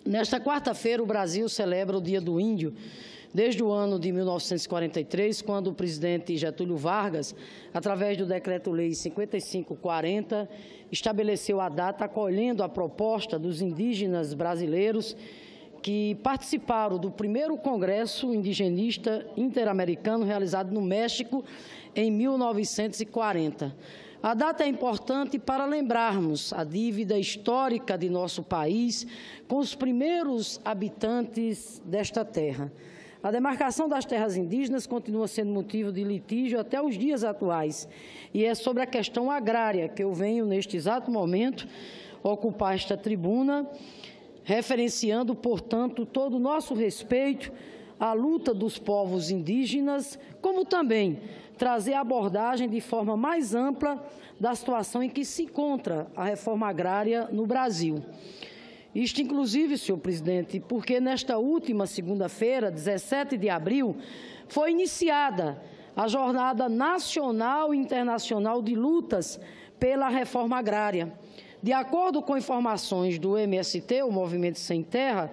Nesta quarta-feira, o Brasil celebra o Dia do Índio, desde o ano de 1943, quando o presidente Getúlio Vargas, através do Decreto-Lei 5540, estabeleceu a data acolhendo a proposta dos indígenas brasileiros que participaram do primeiro Congresso Indigenista Interamericano realizado no México em 1940. A data é importante para lembrarmos a dívida histórica de nosso país com os primeiros habitantes desta terra. A demarcação das terras indígenas continua sendo motivo de litígio até os dias atuais, e é sobre a questão agrária que eu venho, neste exato momento, ocupar esta tribuna, referenciando, portanto, todo o nosso respeito à luta dos povos indígenas, como também trazer a abordagem de forma mais ampla da situação em que se encontra a reforma agrária no Brasil. Isto, inclusive, senhor presidente, porque nesta última segunda-feira, 17 de abril, foi iniciada a Jornada Nacional e Internacional de Lutas pela Reforma Agrária. De acordo com informações do MST, o Movimento Sem Terra,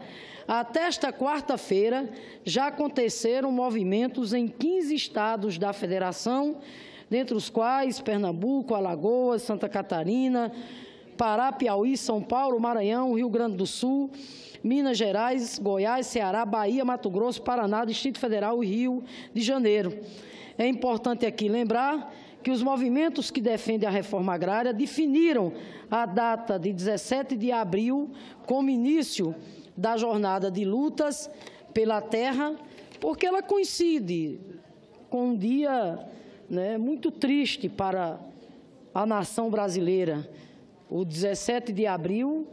até esta quarta-feira já aconteceram movimentos em 15 estados da federação, dentre os quais Pernambuco, Alagoas, Santa Catarina, Pará, Piauí, São Paulo, Maranhão, Rio Grande do Sul, Minas Gerais, Goiás, Ceará, Bahia, Mato Grosso, Paraná, Distrito Federal e Rio de Janeiro. É importante aqui lembrar que os movimentos que defendem a reforma agrária definiram a data de 17 de abril como início da jornada de lutas pela terra, porque ela coincide com um dia, muito triste para a nação brasileira. O 17 de abril,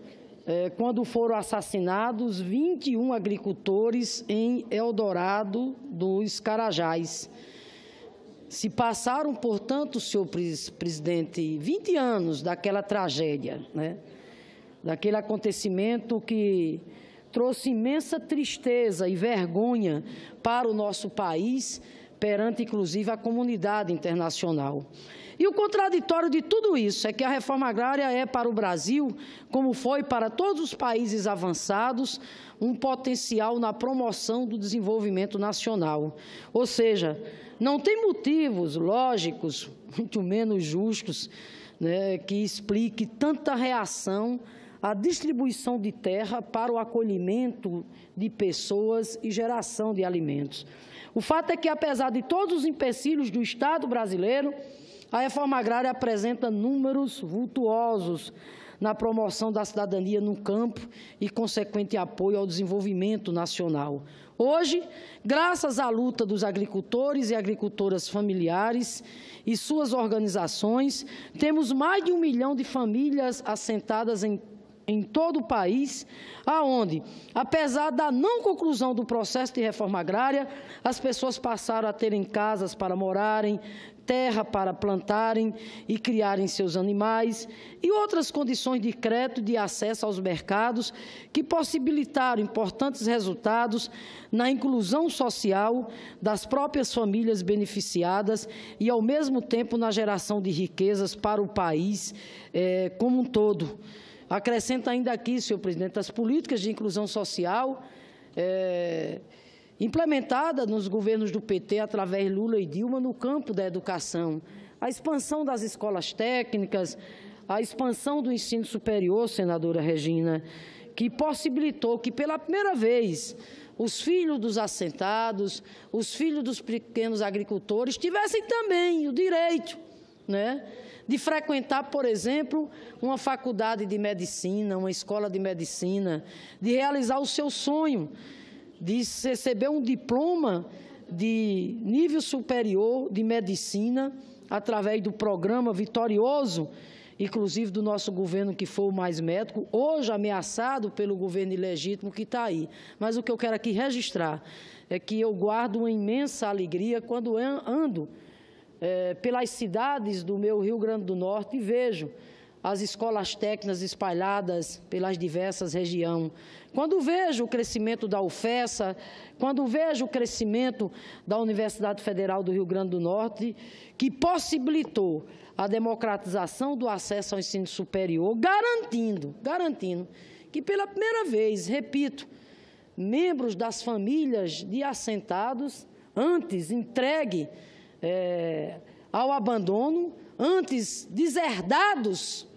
quando foram assassinados 21 agricultores em Eldorado dos Carajás. Se passaram, portanto, senhor presidente, 20 anos daquela tragédia, daquele acontecimento que trouxe imensa tristeza e vergonha para o nosso país, perante, inclusive, a comunidade internacional. E o contraditório de tudo isso é que a reforma agrária é para o Brasil, como foi para todos os países avançados, um potencial na promoção do desenvolvimento nacional. Ou seja, não tem motivos lógicos, muito menos justos, que explique tanta reação à distribuição de terra para o acolhimento de pessoas e geração de alimentos. O fato é que, apesar de todos os empecilhos do Estado brasileiro, a reforma agrária apresenta números vultuosos na promoção da cidadania no campo e consequente apoio ao desenvolvimento nacional. Hoje, graças à luta dos agricultores e agricultoras familiares e suas organizações, temos mais de 1 milhão de famílias assentadas em todo o país, aonde, apesar da não conclusão do processo de reforma agrária, as pessoas passaram a terem casas para morarem, terra para plantarem e criarem seus animais e outras condições de crédito e de acesso aos mercados que possibilitaram importantes resultados na inclusão social das próprias famílias beneficiadas e, ao mesmo tempo, na geração de riquezas para o país como um todo. Acrescento ainda aqui, senhor presidente, as políticas de inclusão social implementada nos governos do PT, através de Lula e Dilma, no campo da educação. A expansão das escolas técnicas, a expansão do ensino superior, senadora Regina, que possibilitou que, pela primeira vez, os filhos dos assentados, os filhos dos pequenos agricultores tivessem também o direito, de frequentar, por exemplo, uma faculdade de medicina, uma escola de medicina, de realizar o seu sonho, de receber um diploma de nível superior de medicina através do programa vitorioso, inclusive do nosso governo, que foi o Mais Médico, hoje ameaçado pelo governo ilegítimo que está aí. Mas o que eu quero aqui registrar é que eu guardo uma imensa alegria quando ando pelas cidades do meu Rio Grande do Norte e vejo as escolas técnicas espalhadas pelas diversas regiões. Quando vejo o crescimento da UFESA, quando vejo o crescimento da Universidade Federal do Rio Grande do Norte, que possibilitou a democratização do acesso ao ensino superior, garantindo que pela primeira vez, repito, membros das famílias de assentados, antes entregue ao abandono, antes deserdados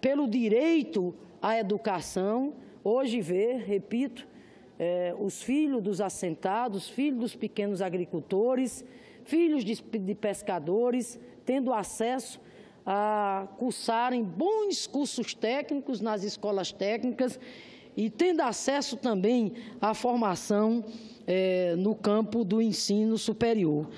pelo direito à educação, hoje vê, repito, os filhos dos assentados, filhos dos pequenos agricultores, filhos de pescadores, tendo acesso a cursarem bons cursos técnicos nas escolas técnicas e tendo acesso também à formação no campo do ensino superior.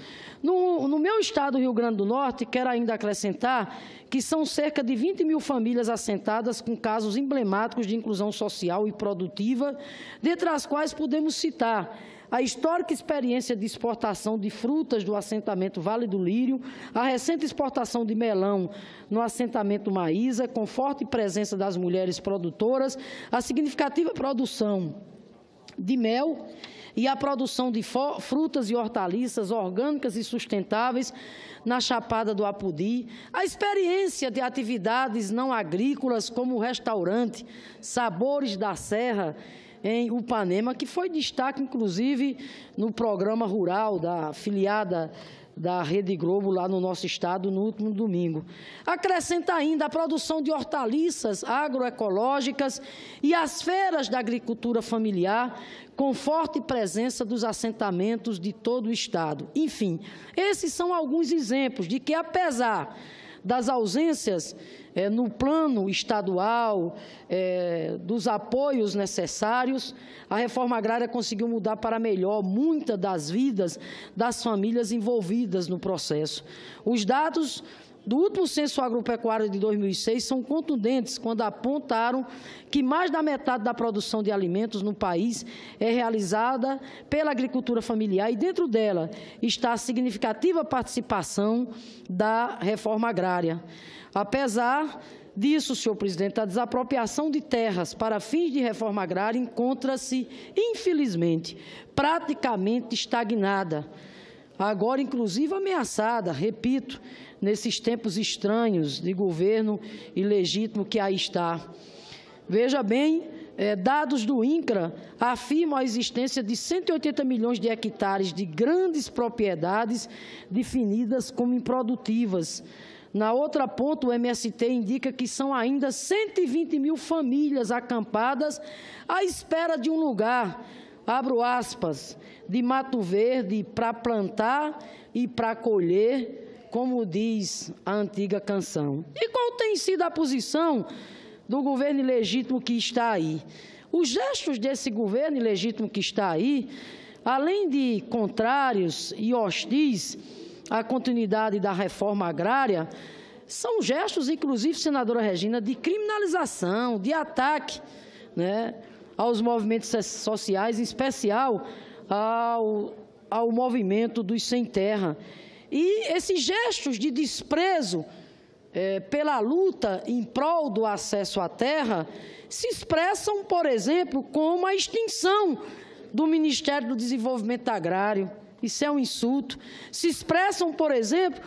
No meu estado, do Rio Grande do Norte, quero ainda acrescentar que são cerca de 20 mil famílias assentadas com casos emblemáticos de inclusão social e produtiva, dentre as quais podemos citar a histórica experiência de exportação de frutas do assentamento Vale do Lírio, a recente exportação de melão no assentamento Maísa, com forte presença das mulheres produtoras, a significativa produção de mel e a produção de frutas e hortaliças orgânicas e sustentáveis na Chapada do Apodi, a experiência de atividades não agrícolas como o restaurante Sabores da Serra, em Upanema, que foi destaque, inclusive, no programa rural da afiliada da Rede Globo, lá no nosso estado, no último domingo. Acrescenta ainda a produção de hortaliças agroecológicas e as feiras da agricultura familiar, com forte presença dos assentamentos de todo o estado. Enfim, esses são alguns exemplos de que, apesar das ausências no plano estadual, dos apoios necessários, a reforma agrária conseguiu mudar para melhor muitas das vidas das famílias envolvidas no processo. Os dados do último censo agropecuário de 2006 são contundentes quando apontaram que mais da metade da produção de alimentos no país é realizada pela agricultura familiar e dentro dela está a significativa participação da reforma agrária. Apesar disso, senhor presidente, a desapropriação de terras para fins de reforma agrária encontra-se, infelizmente, praticamente estagnada. Agora, inclusive, ameaçada, repito, nesses tempos estranhos de governo ilegítimo que aí está. Veja bem, dados do INCRA afirmam a existência de 180 milhões de hectares de grandes propriedades definidas como improdutivas. Na outra ponta, o MST indica que são ainda 120 mil famílias acampadas à espera de um lugar, abro aspas, de mato verde para plantar e para colher, como diz a antiga canção. E qual tem sido a posição do governo ilegítimo que está aí? Os gestos desse governo ilegítimo que está aí, além de contrários e hostis à continuidade da reforma agrária, são gestos, inclusive, senadora Regina, de criminalização, de ataque, aos movimentos sociais, em especial ao movimento dos sem terra. E esses gestos de desprezo pela luta em prol do acesso à terra se expressam, por exemplo, como a extinção do Ministério do Desenvolvimento Agrário. Isso é um insulto. Se expressam, por exemplo,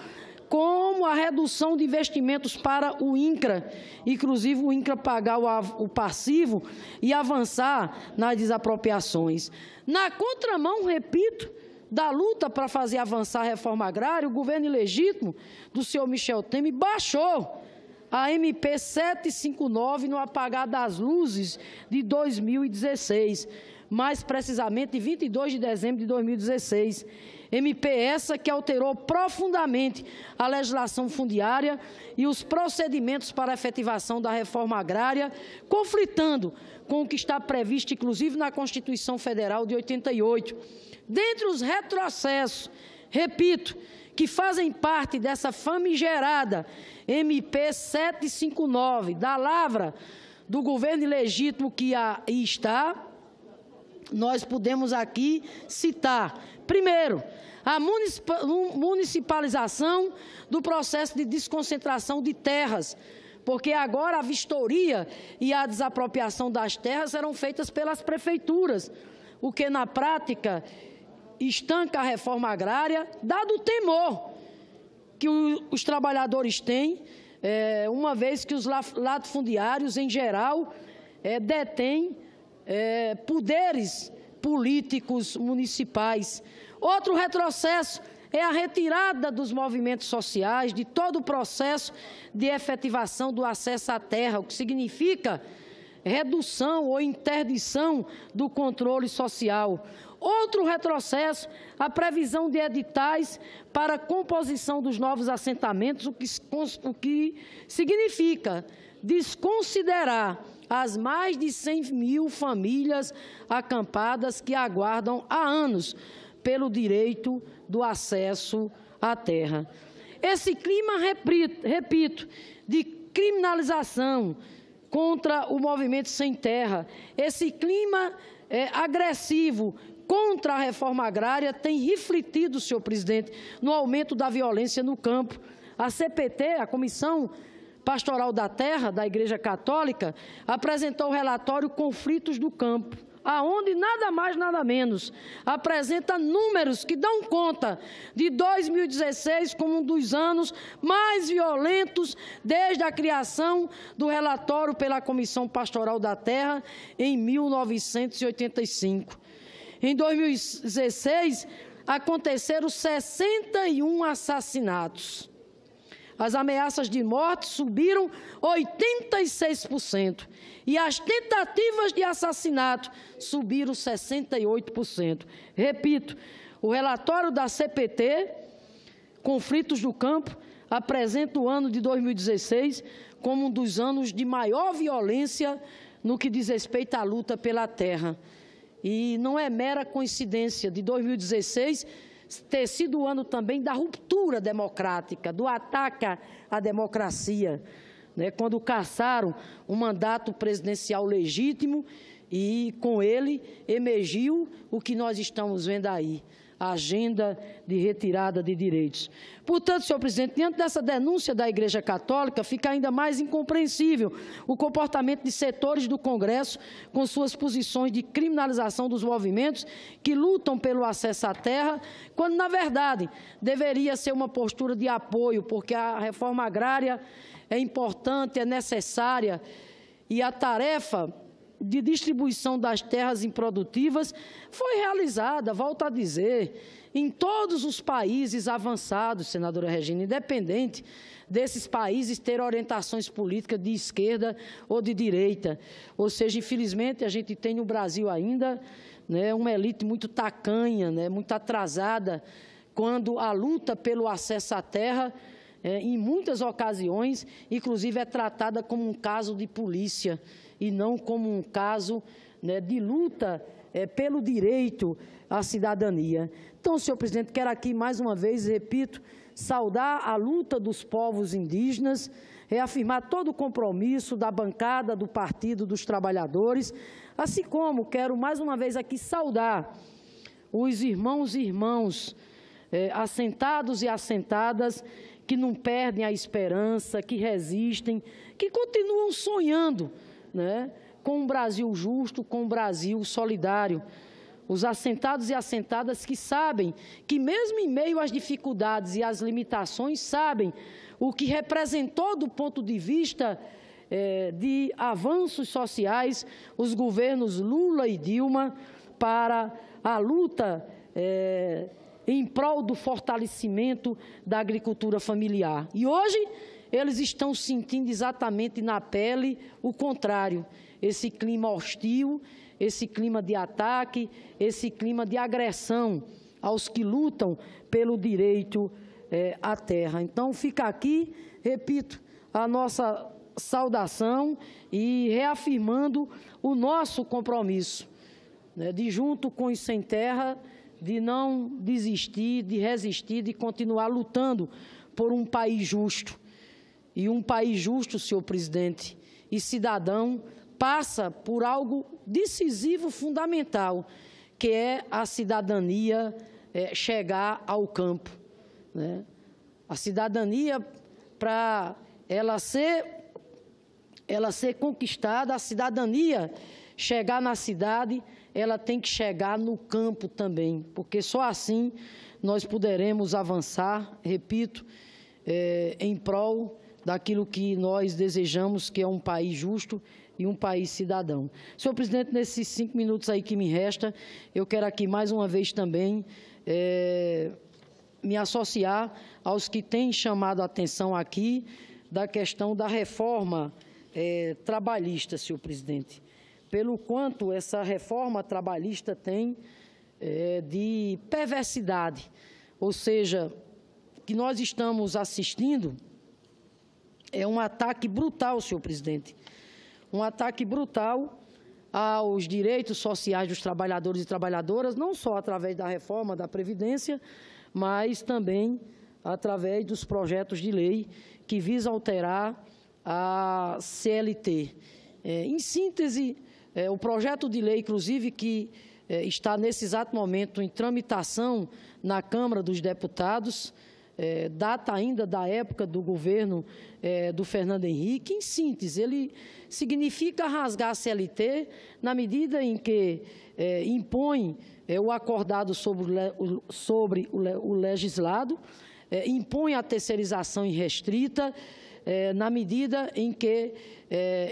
como a redução de investimentos para o INCRA, inclusive o INCRA pagar o passivo e avançar nas desapropriações. Na contramão, repito, da luta para fazer avançar a reforma agrária, o governo ilegítimo do senhor Michel Temer baixou a MP 759 no apagar das luzes de 2016, mais precisamente 22 de dezembro de 2016. MP essa que alterou profundamente a legislação fundiária e os procedimentos para a efetivação da reforma agrária, conflitando com o que está previsto, inclusive, na Constituição Federal de 88. Dentre os retrocessos, repito, que fazem parte dessa famigerada MP 759, da lavra do governo ilegítimo que aí está, nós podemos aqui citar, primeiro, a municipalização do processo de desconcentração de terras, porque agora a vistoria e a desapropriação das terras serão feitas pelas prefeituras, o que na prática estanca a reforma agrária, dado o temor que os trabalhadores têm, uma vez que os latifundiários, em geral, detém poderes políticos municipais. Outro retrocesso é a retirada dos movimentos sociais, de todo o processo de efetivação do acesso à terra, o que significa redução ou interdição do controle social. Outro retrocesso, a previsão de editais para a composição dos novos assentamentos, o que significa desconsiderar as mais de 100 mil famílias acampadas que aguardam há anos pelo direito do acesso à terra. Esse clima, repito, de criminalização contra o movimento sem terra, esse clima agressivo contra a reforma agrária tem refletido, senhor presidente, no aumento da violência no campo. A CPT, a Comissão Pastoral da Terra da Igreja Católica, apresentou o relatório Conflitos do Campo, aonde nada mais, nada menos, apresenta números que dão conta de 2016 como um dos anos mais violentos desde a criação do relatório pela Comissão Pastoral da Terra em 1985. Em 2016, aconteceram 61 assassinatos. As ameaças de morte subiram 86% e as tentativas de assassinato subiram 68%. Repito, o relatório da CPT, Conflitos do Campo, apresenta o ano de 2016 como um dos anos de maior violência no que diz respeito à luta pela terra. E não é mera coincidência de 2016 ter sido o ano também da ruptura democrática, do ataque à democracia, né, quando cassaram um mandato presidencial legítimo e, com ele, emergiu o que nós estamos vendo aí, a agenda de retirada de direitos. Portanto, senhor presidente, diante dessa denúncia da Igreja Católica, fica ainda mais incompreensível o comportamento de setores do Congresso com suas posições de criminalização dos movimentos que lutam pelo acesso à terra, quando, na verdade, deveria ser uma postura de apoio, porque a reforma agrária é importante, é necessária, e a tarefa de distribuição das terras improdutivas foi realizada, volto a dizer, em todos os países avançados, senadora Regina, independente desses países ter orientações políticas de esquerda ou de direita. Ou seja, infelizmente, a gente tem no Brasil ainda, né, uma elite muito tacanha, né, muito atrasada, quando a luta pelo acesso à terra, em muitas ocasiões, inclusive é tratada como um caso de polícia, e não como um caso, né, de luta pelo direito à cidadania. Então, senhor presidente, quero aqui mais uma vez, repito, saudar a luta dos povos indígenas, reafirmar todo o compromisso da bancada do Partido dos Trabalhadores, assim como quero mais uma vez aqui saudar os irmãos e irmãs assentados e assentadas que não perdem a esperança, que resistem, que continuam sonhando, né, com um Brasil justo, com um Brasil solidário. Os assentados e assentadas que sabem que, mesmo em meio às dificuldades e às limitações, sabem o que representou do ponto de vista de avanços sociais os governos Lula e Dilma para a luta em prol do fortalecimento da agricultura familiar. E hoje eles estão sentindo exatamente na pele o contrário, esse clima hostil, esse clima de ataque, esse clima de agressão aos que lutam pelo direito à terra. Então, fica aqui, repito, a nossa saudação e reafirmando o nosso compromisso, né, de, junto com os sem terra, de não desistir, de resistir, de continuar lutando por um país justo. E um país justo, senhor presidente, e cidadão, passa por algo decisivo, fundamental, que é a cidadania chegar ao campo, né? A cidadania, para ela ser conquistada, a cidadania chegar na cidade, ela tem que chegar no campo também, porque só assim nós poderemos avançar, repito, em prol daquilo que nós desejamos, que é um país justo e um país cidadão. Senhor presidente, nesses 5 minutos aí que me resta, eu quero aqui mais uma vez também me associar aos que têm chamado a atenção aqui da questão da reforma trabalhista, senhor presidente. Pelo quanto essa reforma trabalhista tem de perversidade, ou seja, que nós estamos assistindo é um ataque brutal, senhor presidente, um ataque brutal aos direitos sociais dos trabalhadores e trabalhadoras, não só através da reforma da Previdência, mas também através dos projetos de lei que visam alterar a CLT. Em síntese, o projeto de lei, inclusive, que está nesse exato momento em tramitação na Câmara dos Deputados, data ainda da época do governo do Fernando Henrique. Em síntese, ele significa rasgar a CLT na medida em que impõe o acordado sobre o legislado, impõe a terceirização irrestrita, na medida em que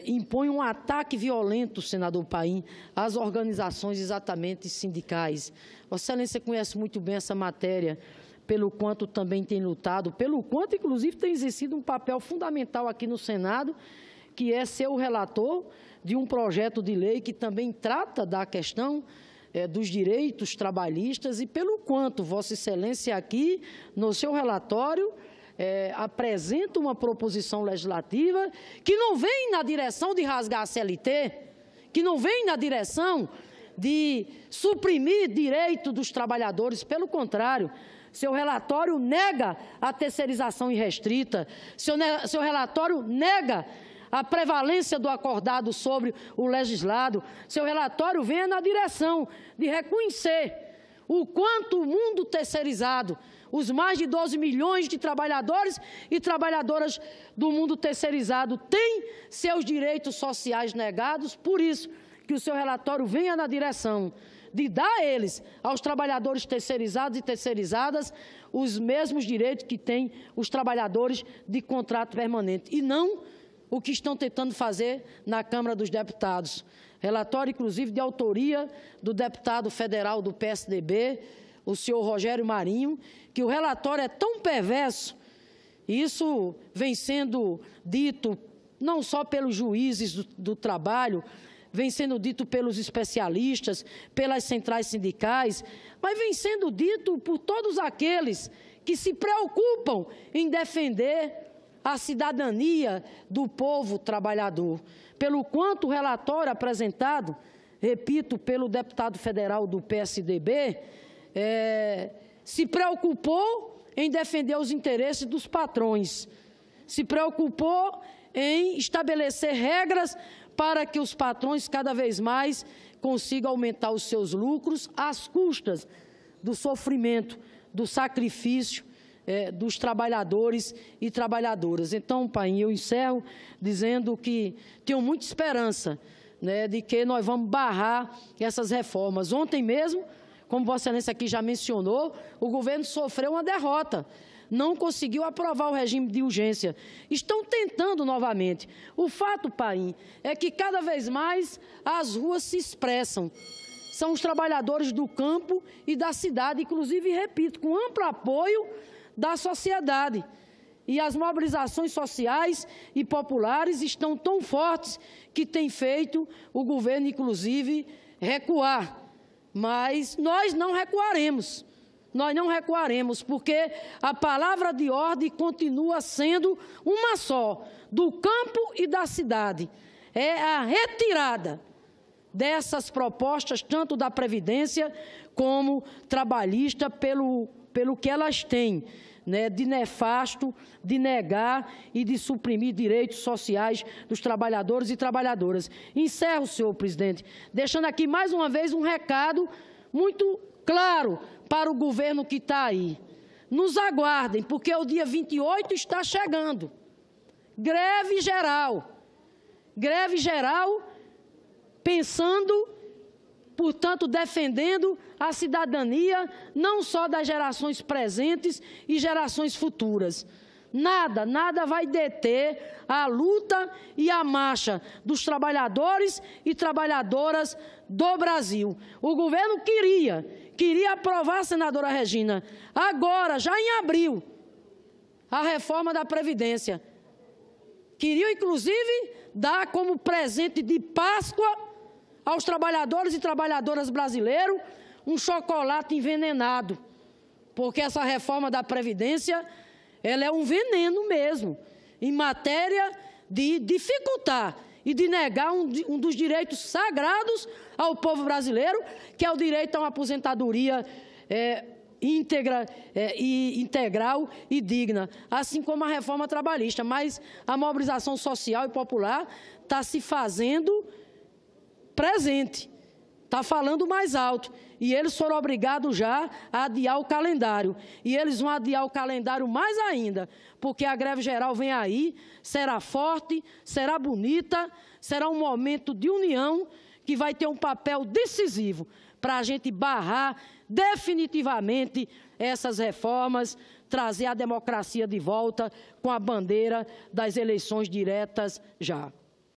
impõe um ataque violento, senador Paim, às organizações exatamente sindicais. Vossa Excelência conhece muito bem essa matéria, pelo quanto também tem lutado, pelo quanto, inclusive, tem exercido um papel fundamental aqui no Senado, que é ser o relator de um projeto de lei que também trata da questão dos direitos trabalhistas e pelo quanto Vossa Excelência aqui, no seu relatório, apresenta uma proposição legislativa que não vem na direção de rasgar a CLT, que não vem na direção de suprimir direito dos trabalhadores, pelo contrário, seu relatório nega a terceirização irrestrita, seu relatório nega a prevalência do acordado sobre o legislado, seu relatório vem na direção de reconhecer o quanto o mundo terceirizado, os mais de 12 milhões de trabalhadores e trabalhadoras do mundo terceirizado têm seus direitos sociais negados, por isso que o seu relatório venha na direção de dar a eles, aos trabalhadores terceirizados e terceirizadas, os mesmos direitos que têm os trabalhadores de contrato permanente, e não o que estão tentando fazer na Câmara dos Deputados. Relatório, inclusive, de autoria do deputado federal do PSDB, o senhor Rogério Marinho, que o relatório é tão perverso, e isso vem sendo dito não só pelos juízes do trabalho, vem sendo dito pelos especialistas, pelas centrais sindicais, mas vem sendo dito por todos aqueles que se preocupam em defender a cidadania do povo trabalhador. Pelo quanto o relatório apresentado, repito, pelo deputado federal do PSDB, se preocupou em defender os interesses dos patrões, se preocupou em estabelecer regras para que os patrões cada vez mais consigam aumentar os seus lucros às custas do sofrimento, do sacrifício dos trabalhadores e trabalhadoras. Então, Paim, eu encerro dizendo que tenho muita esperança, de que nós vamos barrar essas reformas. Ontem mesmo, como Vossa Excelência aqui já mencionou, o governo sofreu uma derrota. Não conseguiu aprovar o regime de urgência. Estão tentando novamente. O fato, Paim, é que cada vez mais as ruas se expressam. São os trabalhadores do campo e da cidade, inclusive, repito, com amplo apoio da sociedade. E as mobilizações sociais e populares estão tão fortes que tem feito o governo, inclusive, recuar. Mas nós não recuaremos. Nós não recuaremos, porque a palavra de ordem continua sendo uma só, do campo e da cidade. É a retirada dessas propostas, tanto da Previdência como trabalhista, pelo que elas têm, de nefasto, de negar e de suprimir direitos sociais dos trabalhadores e trabalhadoras. Encerro, senhor presidente, deixando aqui mais uma vez um recado muito claro para o governo que está aí. Nos aguardem, porque o dia 28 está chegando. Greve geral. Greve geral, pensando, portanto, defendendo a cidadania, não só das gerações presentes e gerações futuras. nada vai deter a luta e a marcha dos trabalhadores e trabalhadoras do Brasil. O governo queria aprovar, senadora Regina, agora, já em abril, a reforma da Previdência. Queriam, inclusive, dar como presente de Páscoa aos trabalhadores e trabalhadoras brasileiros um chocolate envenenado, porque essa reforma da Previdência, ela é um veneno mesmo, em matéria de dificultar e de negar um dos direitos sagrados ao povo brasileiro, que é o direito a uma aposentadoria íntegra e integral e digna, assim como a reforma trabalhista. Mas a mobilização social e popular está se fazendo presente, está falando mais alto, e eles foram obrigados já a adiar o calendário, e eles vão adiar o calendário mais ainda, porque a greve geral vem aí, será forte, será bonita, será um momento de união que vai ter um papel decisivo para a gente barrar definitivamente essas reformas, trazer a democracia de volta com a bandeira das eleições diretas já.